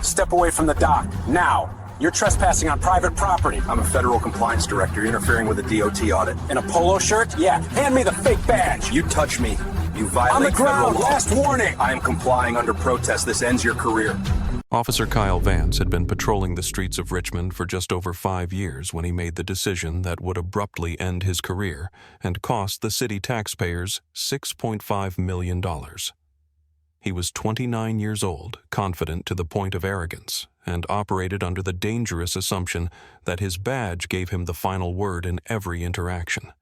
Step away from the dock, now. You're trespassing on private property. I'm a federal compliance director interfering with a DOT audit. In a polo shirt? Yeah, hand me the fake badge. You touch me, you violate on the ground, federal law. last warning. I am complying under protest. This ends your career. Officer Kyle Vance had been patrolling the streets of Richmond for just over 5 years when he made the decision that would abruptly end his career and cost the city taxpayers $6.5 million. He was 29 years old, confident to the point of arrogance, and operated under the dangerous assumption that his badge gave him the final word in every interaction.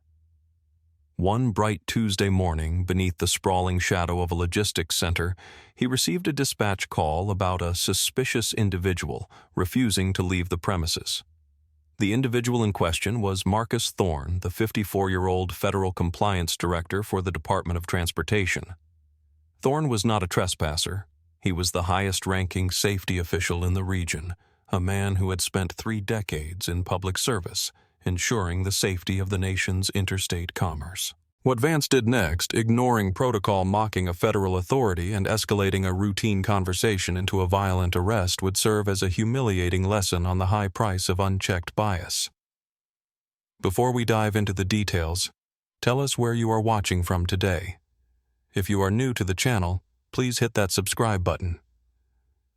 One bright Tuesday morning, beneath the sprawling shadow of a logistics center, he received a dispatch call about a suspicious individual refusing to leave the premises. The individual in question was Marcus Thorne, the 54-year-old federal compliance director for the Department of Transportation. Thorne was not a trespasser. He was the highest-ranking safety official in the region, a man who had spent 3 decades in public service, ensuring the safety of the nation's interstate commerce. What Vance did next, ignoring protocol, mocking a federal authority, and escalating a routine conversation into a violent arrest, would serve as a humiliating lesson on the high price of unchecked bias. Before we dive into the details, tell us where you are watching from today. If you are new to the channel, please hit that subscribe button.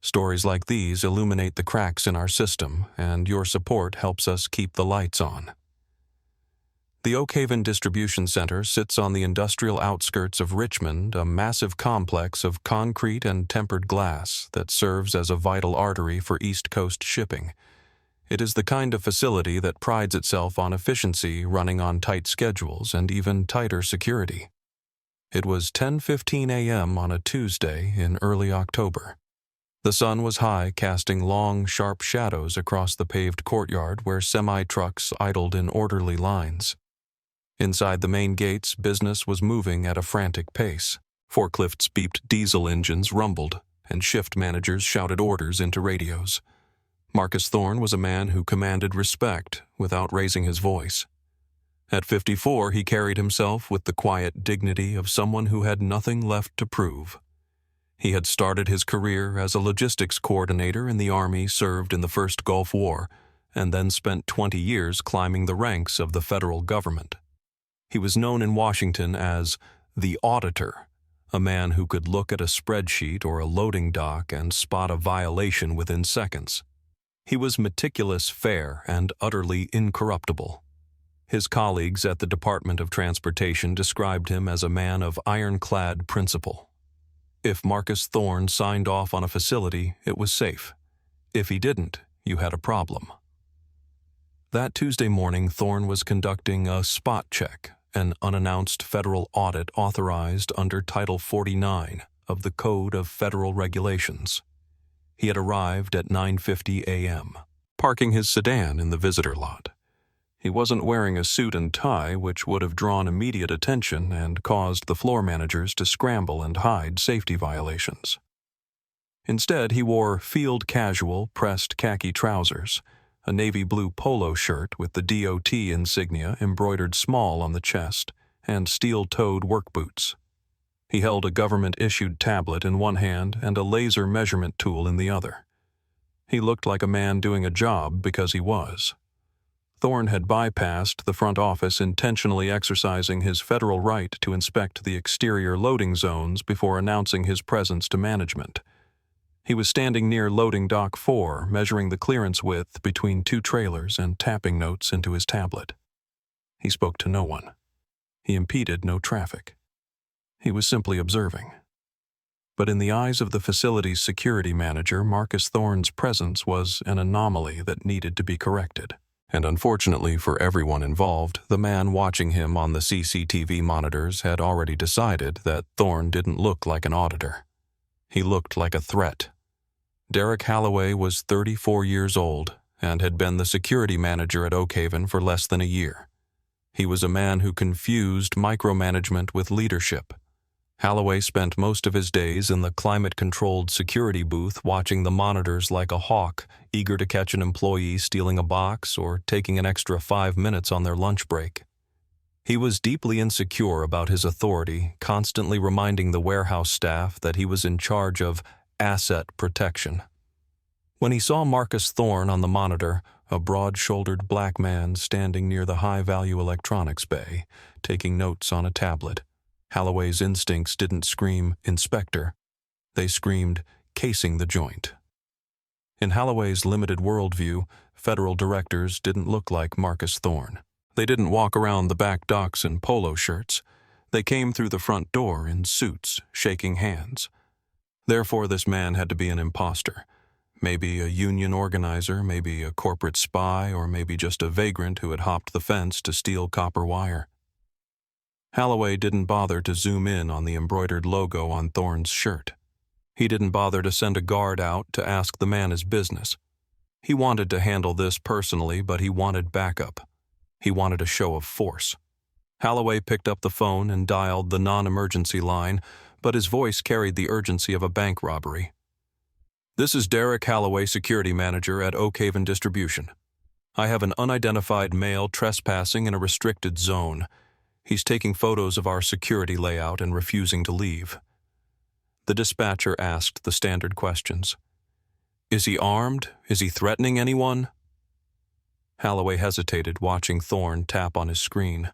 Stories like these illuminate the cracks in our system, and your support helps us keep the lights on. The Oakhaven Distribution Center sits on the industrial outskirts of Richmond, a massive complex of concrete and tempered glass that serves as a vital artery for East Coast shipping. It is the kind of facility that prides itself on efficiency, running on tight schedules and even tighter security. It was 10:15 a.m. on a Tuesday in early October. The sun was high, casting long, sharp shadows across the paved courtyard where semi-trucks idled in orderly lines. Inside the main gates, business was moving at a frantic pace. Forklifts beeped, diesel engines rumbled, and shift managers shouted orders into radios. Marcus Thorne was a man who commanded respect without raising his voice. At 54, he carried himself with the quiet dignity of someone who had nothing left to prove. He had started his career as a logistics coordinator in the Army, served in the First Gulf War, and then spent 20 years climbing the ranks of the federal government. He was known in Washington as the auditor, a man who could look at a spreadsheet or a loading dock and spot a violation within seconds. He was meticulous, fair, and utterly incorruptible. His colleagues at the Department of Transportation described him as a man of ironclad principle. If Marcus Thorne signed off on a facility, it was safe. If he didn't, you had a problem. That Tuesday morning, Thorne was conducting a spot check, an unannounced federal audit authorized under Title 49 of the Code of Federal Regulations. He had arrived at 9:50 a.m., parking his sedan in the visitor lot. He wasn't wearing a suit and tie, which would have drawn immediate attention and caused the floor managers to scramble and hide safety violations. Instead, he wore field casual pressed khaki trousers, a navy blue polo shirt with the DOT insignia embroidered small on the chest, and steel-toed work boots. He held a government-issued tablet in one hand and a laser measurement tool in the other. He looked like a man doing a job because he was. Thorne had bypassed the front office, intentionally exercising his federal right to inspect the exterior loading zones before announcing his presence to management. He was standing near loading dock 4, measuring the clearance width between 2 trailers and tapping notes into his tablet. He spoke to no one. He impeded no traffic. He was simply observing. But in the eyes of the facility's security manager, Marcus Thorne's presence was an anomaly that needed to be corrected. And unfortunately for everyone involved, the man watching him on the CCTV monitors had already decided that Thorne didn't look like an auditor. He looked like a threat. Derek Holloway was 34 years old and had been the security manager at Oakhaven for less than a year. He was a man who confused micromanagement with leadership. Holloway spent most of his days in the climate-controlled security booth watching the monitors like a hawk, eager to catch an employee stealing a box or taking an extra 5 minutes on their lunch break. He was deeply insecure about his authority, constantly reminding the warehouse staff that he was in charge of asset protection. When he saw Marcus Thorne on the monitor, a broad-shouldered black man standing near the high-value electronics bay, taking notes on a tablet, Holloway's instincts didn't scream, "Inspector." They screamed, "Casing the joint." In Holloway's limited worldview, federal directors didn't look like Marcus Thorne. They didn't walk around the back docks in polo shirts. They came through the front door in suits, shaking hands. Therefore, this man had to be an imposter. Maybe a union organizer, maybe a corporate spy, or maybe just a vagrant who had hopped the fence to steal copper wire. Holloway didn't bother to zoom in on the embroidered logo on Thorne's shirt. He didn't bother to send a guard out to ask the man his business. He wanted to handle this personally, but he wanted backup. He wanted a show of force. Holloway picked up the phone and dialed the non-emergency line, but his voice carried the urgency of a bank robbery. "This is Derek Holloway, security manager at Oak Haven Distribution. I have an unidentified male trespassing in a restricted zone. He's taking photos of our security layout and refusing to leave." The dispatcher asked the standard questions. "Is he armed? Is he threatening anyone?" Holloway hesitated, watching Thorne tap on his screen.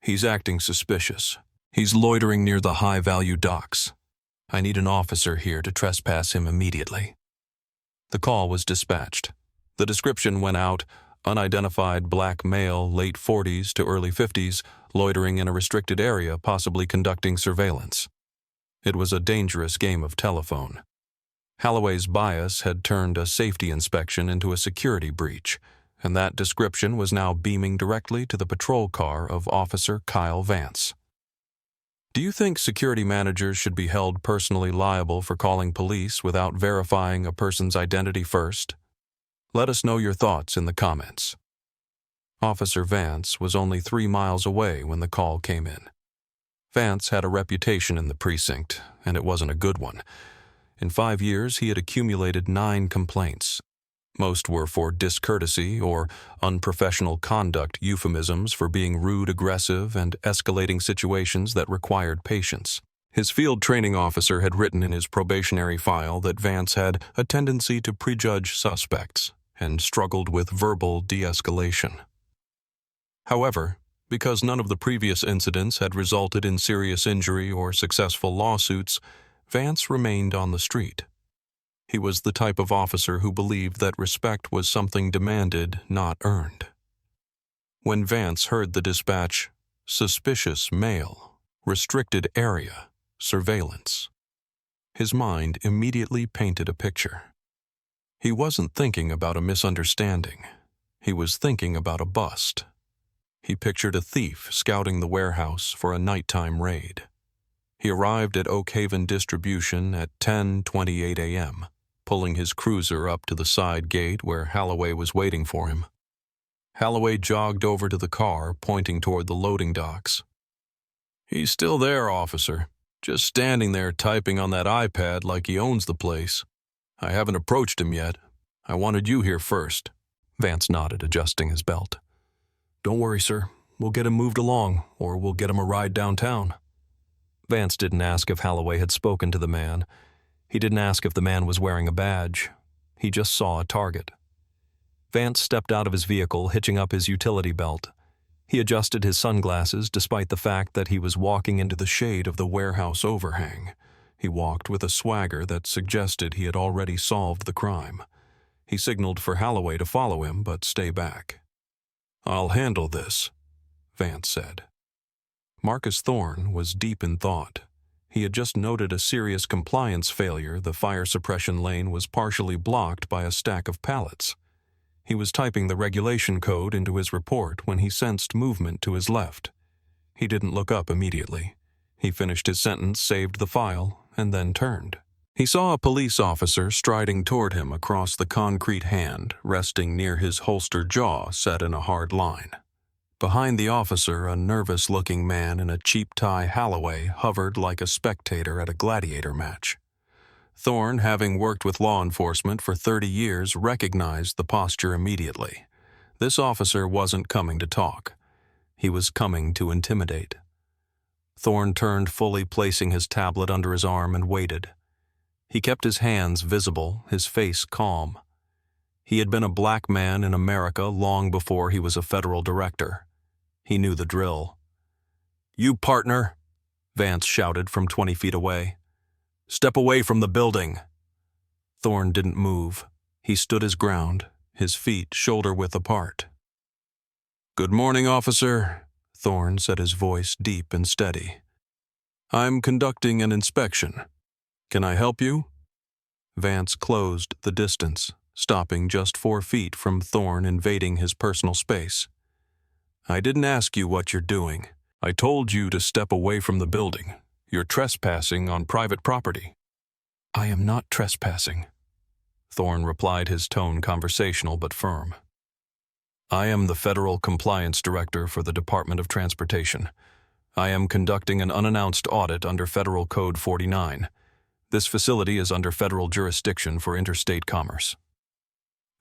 "He's acting suspicious. He's loitering near the high-value docks. I need an officer here to trespass him immediately." The call was dispatched. The description went out: unidentified black male, late 40s to early 50s, loitering in a restricted area, possibly conducting surveillance. It was a dangerous game of telephone. Holloway's bias had turned a safety inspection into a security breach, and that description was now beaming directly to the patrol car of Officer Kyle Vance. Do you think security managers should be held personally liable for calling police without verifying a person's identity first? Let us know your thoughts in the comments. Officer Vance was only 3 miles away when the call came in. Vance had a reputation in the precinct, and it wasn't a good one. In 5 years, he had accumulated 9 complaints. Most were for discourtesy or unprofessional conduct, euphemisms for being rude, aggressive, and escalating situations that required patience. His field training officer had written in his probationary file that Vance had a tendency to prejudge suspects and struggled with verbal de-escalation. However, because none of the previous incidents had resulted in serious injury or successful lawsuits, Vance remained on the street. He was the type of officer who believed that respect was something demanded, not earned. When Vance heard the dispatch, "Suspicious male, restricted area, surveillance," his mind immediately painted a picture. He wasn't thinking about a misunderstanding. He was thinking about a bust. He pictured a thief scouting the warehouse for a nighttime raid. He arrived at Oak Haven Distribution at 10:28 a.m., pulling his cruiser up to the side gate where Holloway was waiting for him. Holloway jogged over to the car, pointing toward the loading docks. "He's still there, officer. Just standing there typing on that iPad like he owns the place. I haven't approached him yet. I wanted you here first." Vance nodded, adjusting his belt. "Don't worry, sir. We'll get him moved along, or we'll get him a ride downtown." Vance didn't ask if Holloway had spoken to the man. He didn't ask if the man was wearing a badge. He just saw a target. Vance stepped out of his vehicle, hitching up his utility belt. He adjusted his sunglasses despite the fact that he was walking into the shade of the warehouse overhang. He walked with a swagger that suggested he had already solved the crime. He signaled for Holloway to follow him, but stay back. "I'll handle this," Vance said. Marcus Thorne was deep in thought. He had just noted a serious compliance failure. The fire suppression lane was partially blocked by a stack of pallets. He was typing the regulation code into his report when he sensed movement to his left. He didn't look up immediately. He finished his sentence, saved the file, and then turned. He saw a police officer striding toward him across the concrete hand, resting near his holstered jaw set in a hard line. Behind the officer, a nervous-looking man in a cheap tie Holloway hovered like a spectator at a gladiator match. Thorne, having worked with law enforcement for 30 years, recognized the posture immediately. This officer wasn't coming to talk. He was coming to intimidate. Thorne turned fully, placing his tablet under his arm, and waited. He kept his hands visible, his face calm. He had been a black man in America long before he was a federal director. He knew the drill. "You partner," Vance shouted from 20 feet away. "Step away from the building." Thorne didn't move. He stood his ground, his feet shoulder-width apart. "Good morning, officer," Thorne said, his voice deep and steady. "I'm conducting an inspection. Can I help you?" Vance closed the distance, stopping just 4 feet from Thorne invading his personal space. "I didn't ask you what you're doing. I told you to step away from the building. You're trespassing on private property." "I am not trespassing," Thorne replied, his tone conversational but firm. "I am the Federal Compliance Director for the Department of Transportation. I am conducting an unannounced audit under Federal Code 49. This facility is under federal jurisdiction for interstate commerce."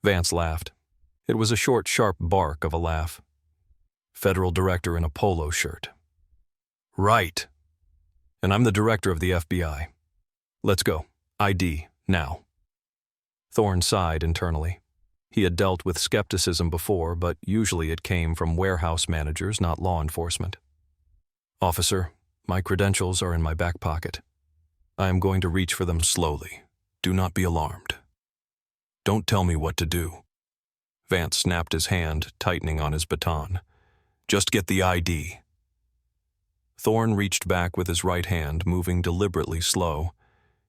Vance laughed. It was a short, sharp bark of a laugh. Federal director in a polo shirt. "Right. And I'm the director of the FBI. Let's go. ID, now." Thorne sighed internally. He had dealt with skepticism before, but usually it came from warehouse managers, not law enforcement. "Officer, my credentials are in my back pocket. I am going to reach for them slowly. Do not be alarmed." "Don't tell me what to do." Vance snapped his hand, tightening on his baton. "Just get the ID." Thorne reached back with his right hand, moving deliberately slow.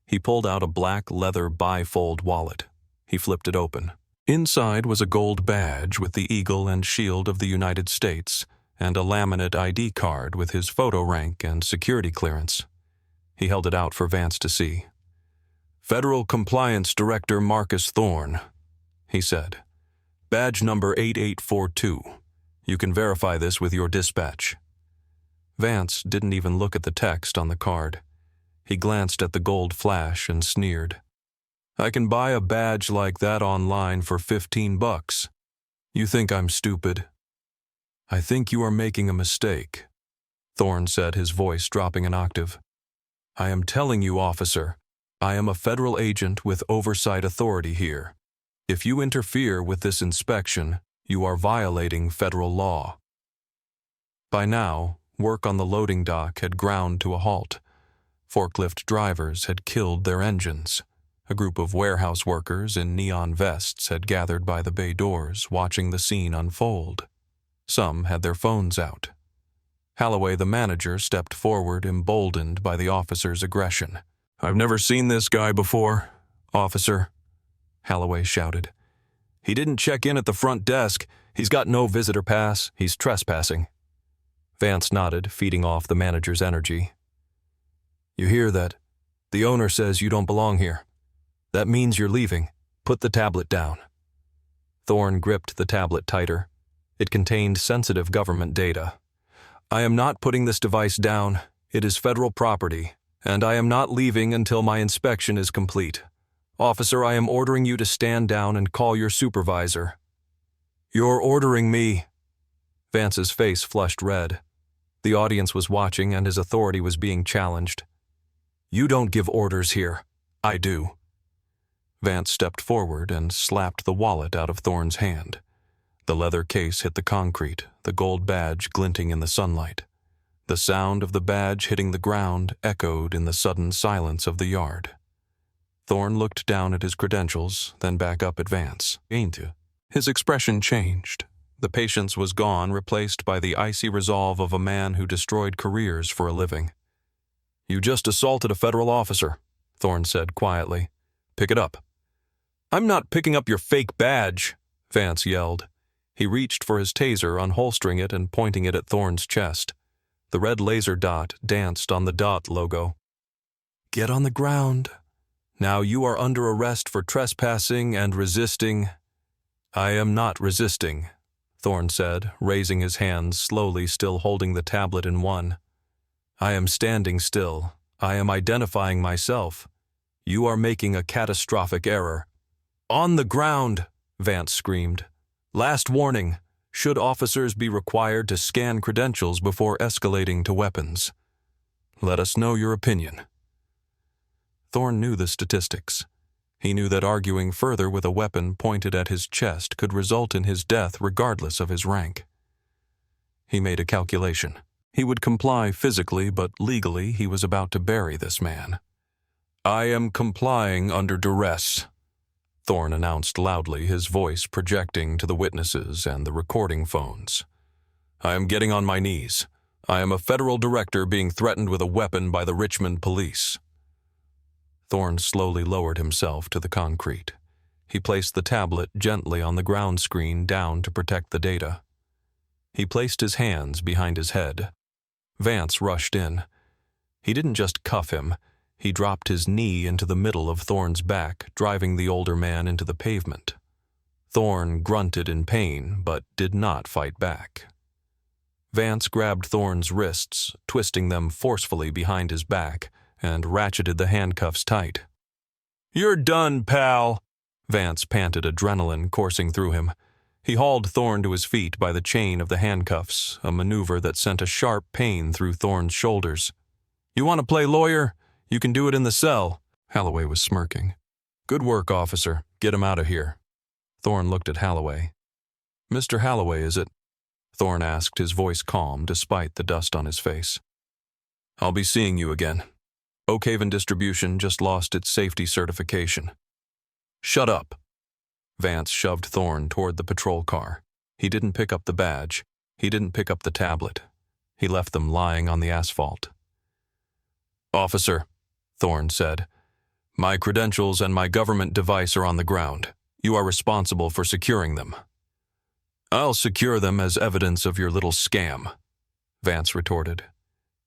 He pulled out a black leather bifold wallet. He flipped it open. Inside was a gold badge with the eagle and shield of the United States and a laminate ID card with his photo rank and security clearance. He held it out for Vance to see. "Federal Compliance Director Marcus Thorne," he said. "Badge number 8842. You can verify this with your dispatch." Vance didn't even look at the text on the card. He glanced at the gold flash and sneered. "I can buy a badge like that online for $15. You think I'm stupid?" "I think you are making a mistake," Thorne said, his voice dropping an octave. "I am telling you, officer, I am a federal agent with oversight authority here. If you interfere with this inspection, you are violating federal law." By now, work on the loading dock had ground to a halt. Forklift drivers had killed their engines. A group of warehouse workers in neon vests had gathered by the bay doors, watching the scene unfold. Some had their phones out. Holloway, the manager, stepped forward, emboldened by the officer's aggression. "I've never seen this guy before, officer," Holloway shouted. "He didn't check in at the front desk. He's got no visitor pass. He's trespassing." Vance nodded, feeding off the manager's energy. "You hear that? The owner says you don't belong here. That means you're leaving. Put the tablet down." Thorne gripped the tablet tighter. It contained sensitive government data. "I am not putting this device down. It is federal property, and I am not leaving until my inspection is complete. Officer, I am ordering you to stand down and call your supervisor." "You're ordering me." Vance's face flushed red. The audience was watching, and his authority was being challenged. "You don't give orders here. I do." Vance stepped forward and slapped the wallet out of Thorne's hand. The leather case hit the concrete, the gold badge glinting in the sunlight. The sound of the badge hitting the ground echoed in the sudden silence of the yard. Thorne looked down at his credentials, then back up at Vance. His expression changed. The patience was gone, replaced by the icy resolve of a man who destroyed careers for a living. "You just assaulted a federal officer," Thorne said quietly. "Pick it up." "I'm not picking up your fake badge," Vance yelled. He reached for his taser, unholstering it and pointing it at Thorne's chest. The red laser dot danced on the dot logo. "Get on the ground. Now you are under arrest for trespassing and resisting." "I am not resisting," Thorne said, raising his hands slowly, still holding the tablet in one. "I am standing still. I am identifying myself. You are making a catastrophic error." "On the ground!" Vance screamed. "Last warning. Should officers be required to scan credentials before escalating to weapons? Let us know your opinion." Thorne knew the statistics. He knew that arguing further with a weapon pointed at his chest could result in his death regardless of his rank. He made a calculation. He would comply physically, but legally he was about to bury this man. "I am complying under duress," Thorne announced loudly, his voice projecting to the witnesses and the recording phones. "I am getting on my knees. I am a federal director being threatened with a weapon by the Richmond police." Thorne slowly lowered himself to the concrete. He placed the tablet gently on the ground screen down to protect the data. He placed his hands behind his head. Vance rushed in. He didn't just cuff him. He dropped his knee into the middle of Thorne's back, driving the older man into the pavement. Thorne grunted in pain, but did not fight back. Vance grabbed Thorne's wrists, twisting them forcefully behind his back, and ratcheted the handcuffs tight. "You're done, pal," Vance panted, adrenaline coursing through him. He hauled Thorne to his feet by the chain of the handcuffs, a maneuver that sent a sharp pain through Thorne's shoulders. "You want to play lawyer? You can do it in the cell." Holloway was smirking. "Good work, officer. Get him out of here." Thorne looked at Holloway. "Mr. Holloway, is it?" Thorne asked, his voice calm despite the dust on his face. "I'll be seeing you again. Oakhaven Distribution just lost its safety certification." "Shut up." Vance shoved Thorne toward the patrol car. He didn't pick up the badge. He didn't pick up the tablet. He left them lying on the asphalt. "Officer," Thorne said, "my credentials and my government device are on the ground. You are responsible for securing them." "I'll secure them as evidence of your little scam," Vance retorted.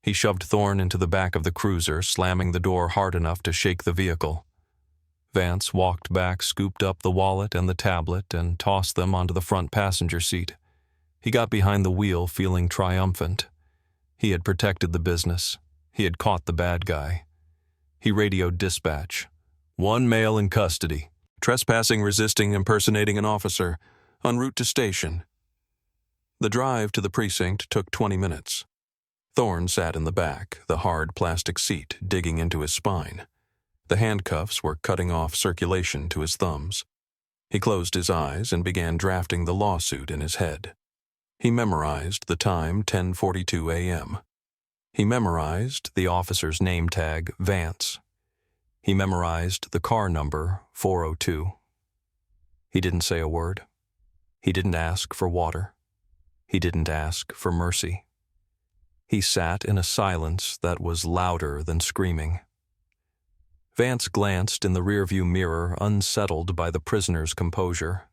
He shoved Thorne into the back of the cruiser, slamming the door hard enough to shake the vehicle. Vance walked back, scooped up the wallet and the tablet, and tossed them onto the front passenger seat. He got behind the wheel, feeling triumphant. He had protected the business. He had caught the bad guy. He radioed dispatch. "One male in custody. Trespassing, resisting, impersonating an officer. En route to station." The drive to the precinct took 20 minutes. Thorne sat in the back, the hard plastic seat digging into his spine. The handcuffs were cutting off circulation to his thumbs. He closed his eyes and began drafting the lawsuit in his head. He memorized the time, 10:42 a.m. He memorized the officer's name tag, Vance. He memorized the car number, 402. He didn't say a word. He didn't ask for water. He didn't ask for mercy. He sat in a silence that was louder than screaming. Vance glanced in the rearview mirror, unsettled by the prisoner's composure.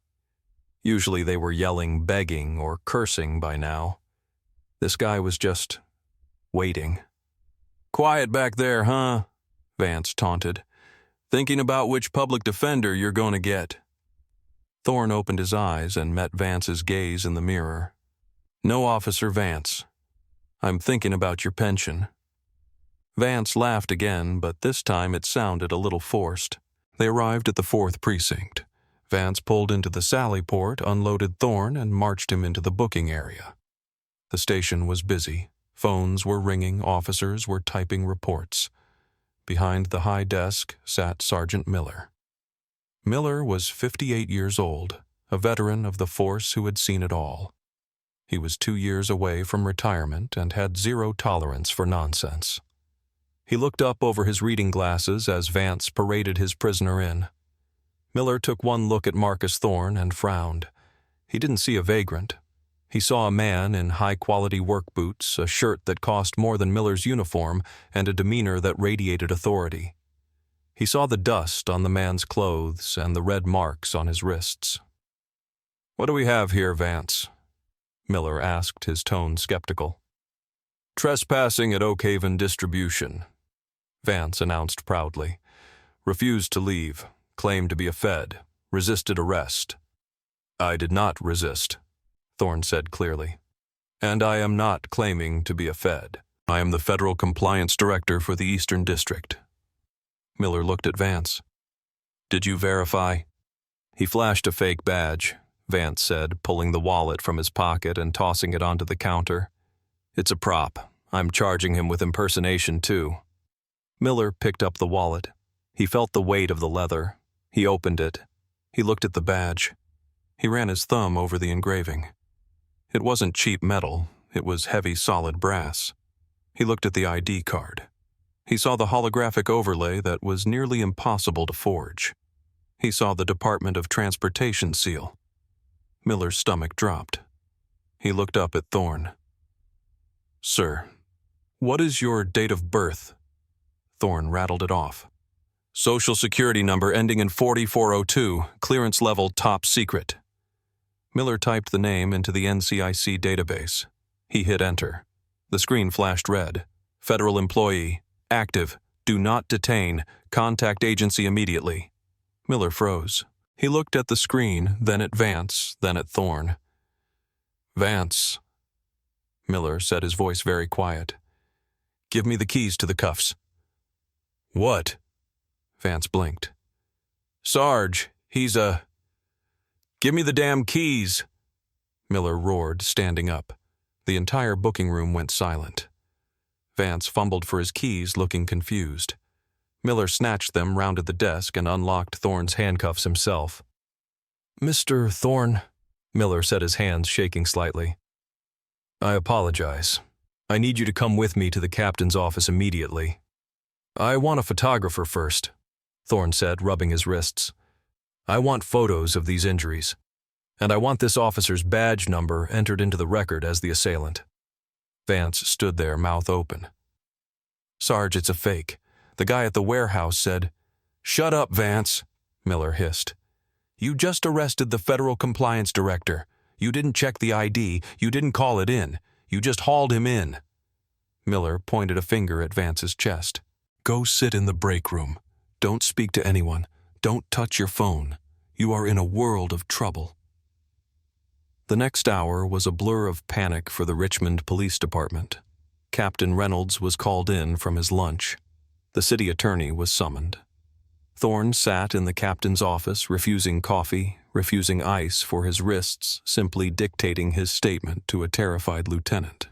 Usually they were yelling, begging, or cursing by now. This guy was just waiting. "Quiet back there, huh?" Vance taunted. "Thinking about which public defender you're going to get." Thorne opened his eyes and met Vance's gaze in the mirror. "No, Officer Vance. I'm thinking about your pension." Vance laughed again, but this time it sounded a little forced. They arrived at the 4th precinct. Vance pulled into the sally port, unloaded Thorne, and marched him into the booking area. The station was busy. Phones were ringing, officers were typing reports. Behind the high desk sat Sergeant Miller. Miller was 58 years old, a veteran of the force who had seen it all. He was 2 years away from retirement and had zero tolerance for nonsense. He looked up over his reading glasses as Vance paraded his prisoner in. Miller took one look at Marcus Thorne and frowned. He didn't see a vagrant. He saw a man in high-quality work boots, a shirt that cost more than Miller's uniform, and a demeanor that radiated authority. He saw the dust on the man's clothes and the red marks on his wrists. "What do we have here, Vance?" Miller asked, his tone skeptical. "Trespassing at Oakhaven Distribution," Vance announced proudly. "Refused to leave, claimed to be a Fed, resisted arrest." "I did not resist," Thorne said clearly. "And I am not claiming to be a Fed. I am the Federal Compliance Director for the Eastern District." Miller looked at Vance. "Did you verify?" "He flashed a fake badge," Vance said, pulling the wallet from his pocket and tossing it onto the counter. "It's a prop. I'm charging him with impersonation, too." Miller picked up the wallet. He felt the weight of the leather. He opened it. He looked at the badge. He ran his thumb over the engraving. It wasn't cheap metal. It was heavy, solid brass. He looked at the ID card. He saw the holographic overlay that was nearly impossible to forge. He saw the Department of Transportation seal. Miller's stomach dropped. He looked up at Thorne. "Sir, what is your date of birth?" Thorne rattled it off. "Social Security number ending in 4402, clearance level top secret." Miller typed the name into the NCIC database. He hit enter. The screen flashed red. "Federal employee. Active. Do not detain. Contact agency immediately." Miller froze. He looked at the screen, then at Vance, then at Thorne. "Vance," Miller said, his voice very quiet. "Give me the keys to the cuffs." "What?" Vance blinked. "Sarge, he's a... Give me the damn keys!" Miller roared, standing up. The entire booking room went silent. Vance fumbled for his keys, looking confused. Miller snatched them, rounded the desk, and unlocked Thorne's handcuffs himself. "Mr. Thorne," Miller said, his hands shaking slightly. "I apologize. I need you to come with me to the captain's office immediately." "I want a photographer first," Thorne said, rubbing his wrists. "I want photos of these injuries, and I want this officer's badge number entered into the record as the assailant." Vance stood there, mouth open. "Sarge, it's a fake. The guy at the warehouse said..." "Shut up, Vance," Miller hissed. "You just arrested the federal compliance director. You didn't check the ID. You didn't call it in. You just hauled him in." Miller pointed a finger at Vance's chest. "Go sit in the break room. Don't speak to anyone. Don't touch your phone. You are in a world of trouble." The next hour was a blur of panic for the Richmond Police Department. Captain Reynolds was called in from his lunch. The city attorney was summoned. Thorne sat in the captain's office, refusing coffee, refusing ice for his wrists, simply dictating his statement to a terrified lieutenant.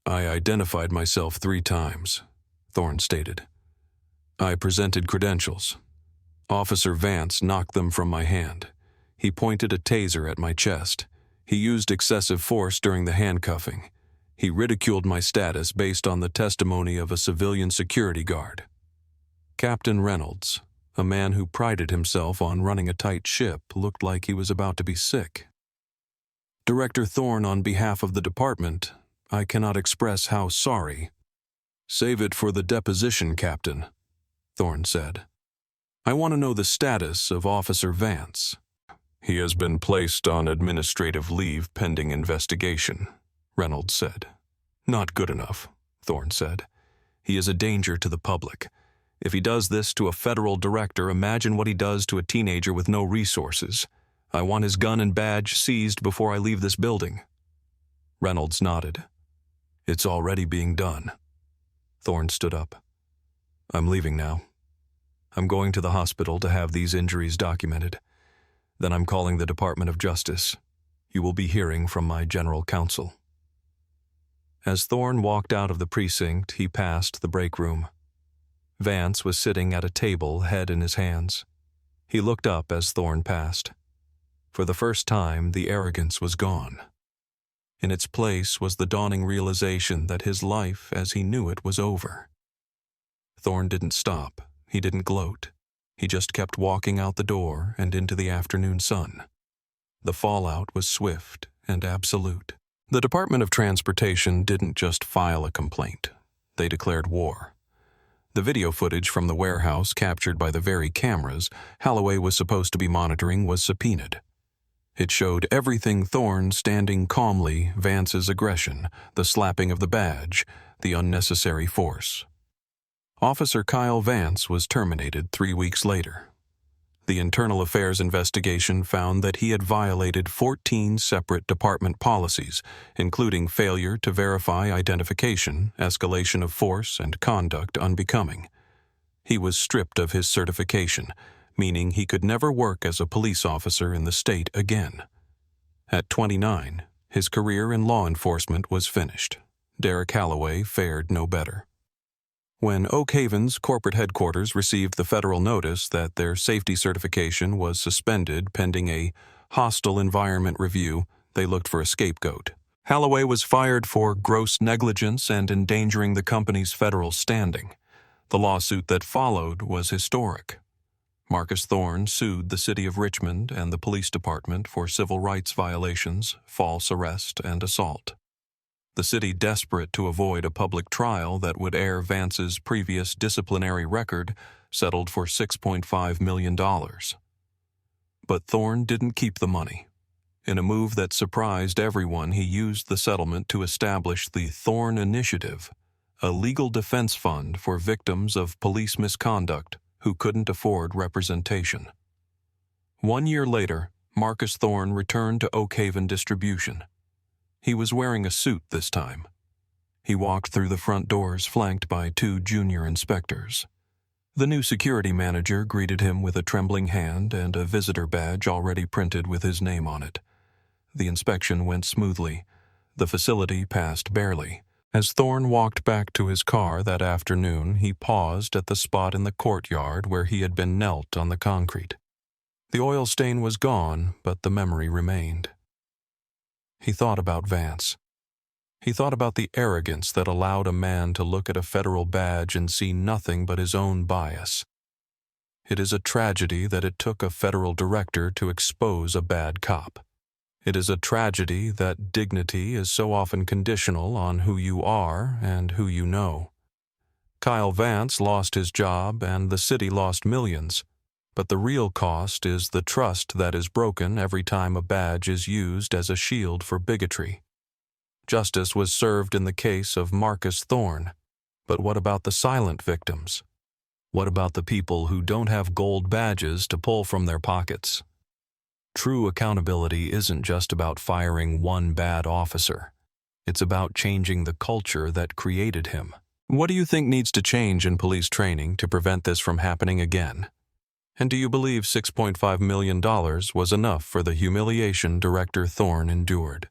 "I identified myself 3 times, Thorne stated. "I presented credentials. Officer Vance knocked them from my hand. He pointed a taser at my chest. He used excessive force during the handcuffing. He ridiculed my status based on the testimony of a civilian security guard." Captain Reynolds, a man who prided himself on running a tight ship, looked like he was about to be sick. "Director Thorne, on behalf of the department, I cannot express how sorry." "Save it for the deposition, Captain," Thorne said. "I want to know the status of Officer Vance." "He has been placed on administrative leave pending investigation," Reynolds said. "Not good enough," Thorne said. "He is a danger to the public. If he does this to a federal director, imagine what he does to a teenager with no resources. I want his gun and badge seized before I leave this building." Reynolds nodded. "It's already being done." Thorne stood up. "I'm leaving now. I'm going to the hospital to have these injuries documented. Then I'm calling the Department of Justice. You will be hearing from my general counsel." As Thorne walked out of the precinct, he passed the break room. Vance was sitting at a table, head in his hands. He looked up as Thorne passed. For the first time, the arrogance was gone. In its place was the dawning realization that his life as he knew it was over. Thorne didn't stop. He didn't gloat. He just kept walking out the door and into the afternoon sun. The fallout was swift and absolute. The Department of Transportation didn't just file a complaint. They declared war. The video footage from the warehouse captured by the very cameras Holloway was supposed to be monitoring was subpoenaed. It showed everything: Thorne standing calmly, Vance's aggression, the slapping of the badge, the unnecessary force. Officer Kyle Vance was terminated 3 weeks later. The Internal Affairs investigation found that he had violated 14 separate department policies, including failure to verify identification, escalation of force, and conduct unbecoming. He was stripped of his certification, meaning he could never work as a police officer in the state again. At 29, his career in law enforcement was finished. Derek Holloway fared no better. When Oak Haven's corporate headquarters received the federal notice that their safety certification was suspended pending a hostile environment review, they looked for a scapegoat. Holloway was fired for gross negligence and endangering the company's federal standing. The lawsuit that followed was historic. Marcus Thorne sued the City of Richmond and the police department for civil rights violations, false arrest, and assault. The city, desperate to avoid a public trial that would air Vance's previous disciplinary record, settled for $6.5 million. But Thorne didn't keep the money. In a move that surprised everyone, he used the settlement to establish the Thorne Initiative, a legal defense fund for victims of police misconduct who couldn't afford representation. 1 year later, Marcus Thorne returned to Oak Haven Distribution. He was wearing a suit this time. He walked through the front doors flanked by 2 junior inspectors. The new security manager greeted him with a trembling hand and a visitor badge already printed with his name on it. The inspection went smoothly. The facility passed barely. As Thorne walked back to his car that afternoon, he paused at the spot in the courtyard where he had been knelt on the concrete. The oil stain was gone, but the memory remained. He thought about Vance. He thought about the arrogance that allowed a man to look at a federal badge and see nothing but his own bias. It is a tragedy that it took a federal director to expose a bad cop. It is a tragedy that dignity is so often conditional on who you are and who you know. Kyle Vance lost his job and the city lost millions, but the real cost is the trust that is broken every time a badge is used as a shield for bigotry. Justice was served in the case of Marcus Thorne, but what about the silent victims? What about the people who don't have gold badges to pull from their pockets? True accountability isn't just about firing one bad officer. It's about changing the culture that created him. What do you think needs to change in police training to prevent this from happening again? And do you believe $6.5 million was enough for the humiliation Director Thorne endured?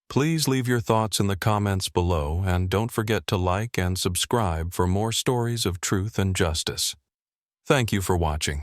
Please leave your thoughts in the comments below and don't forget to like and subscribe for more stories of truth and justice. Thank you for watching.